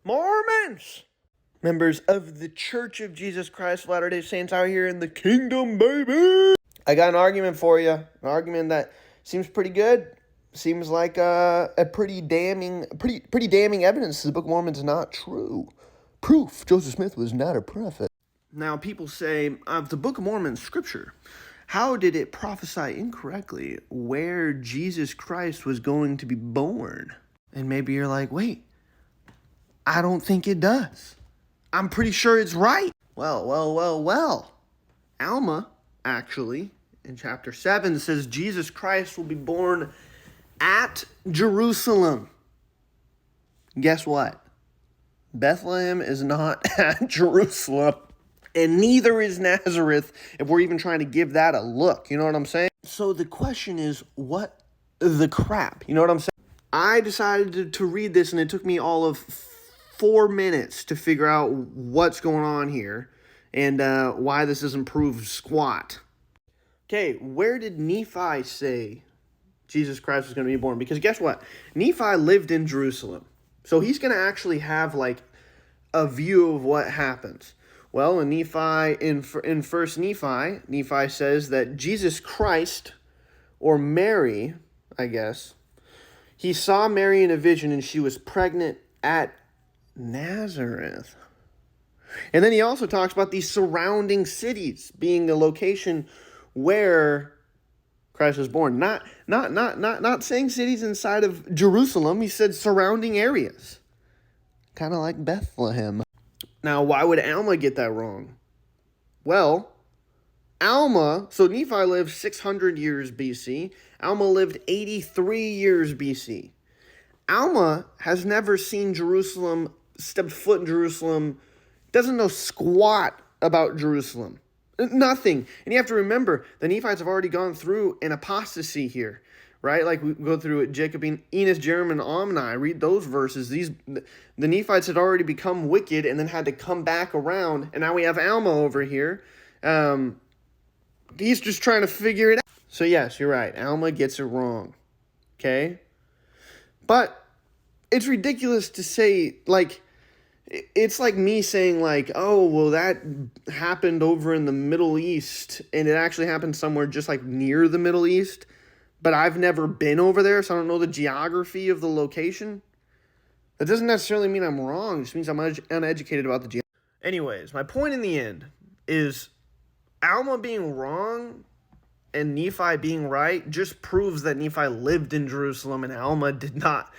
Mormons, members of the Church of Jesus Christ of Latter-day Saints out here in the kingdom, baby. I got an argument for you. An argument that seems pretty good. Seems like a pretty damning evidence the Book of Mormon is not true. Proof Joseph Smith was not a prophet. Now, people say, of the Book of Mormon scripture, how did it prophesy incorrectly where Jesus Christ was going to be born? And maybe you're like, wait, I don't think it does. I'm pretty sure it's right. Well. Alma, actually, in chapter 7, says Jesus Christ will be born at Jerusalem. Guess what? Bethlehem is not at Jerusalem. And neither is Nazareth, if we're even trying to give that a look. You know what I'm saying? So the question is, what the crap? You know what I'm saying? I decided to read this, and it took me all of 4 minutes to figure out what's going on here and why this doesn't prove squat. Okay, where did Nephi say Jesus Christ was going to be born? Because guess what? Nephi lived in Jerusalem. So he's going to actually have like a view of what happens. Well, in Nephi, in First Nephi, Nephi says that Jesus Christ, or Mary, I guess, he saw Mary in a vision and she was pregnant at Nazareth. And then he also talks about these surrounding cities being the location where Christ was born. Not saying cities inside of Jerusalem. He said surrounding areas. Kind of like Bethlehem. Now, why would Alma get that wrong? Well, Alma, so Nephi lived 600 years BC. Alma lived 83 years BC. Alma has never seen Jerusalem, stepped foot in Jerusalem, doesn't know squat about Jerusalem. Nothing. And you have to remember, the Nephites have already gone through an apostasy here, right? Like we go through it, Jacobin, Enos, Jerem, and Omni. Read those verses. The Nephites had already become wicked and then had to come back around. And now we have Alma over here. He's just trying to figure it out. So yes, you're right. Alma gets it wrong. Okay? But it's ridiculous to say, like, it's like me saying, like, oh, well, that happened over in the Middle East, and it actually happened somewhere just, like, near the Middle East, but I've never been over there, so I don't know the geography of the location. That doesn't necessarily mean I'm wrong. It just means I'm uneducated about the geography. Anyways, my point in the end is Alma being wrong and Nephi being right just proves that Nephi lived in Jerusalem and Alma did not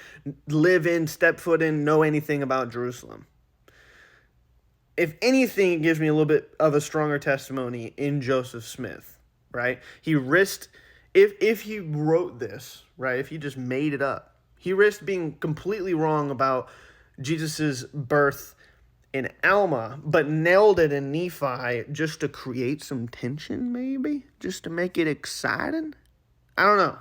live in, step foot in, know anything about Jerusalem. If anything, it gives me a little bit of a stronger testimony in Joseph Smith, right? He risked, if he wrote this, right, if he just made it up, he risked being completely wrong about Jesus's birth in Alma, but nailed it in Nephi just to create some tension, maybe? Just to make it exciting? I don't know.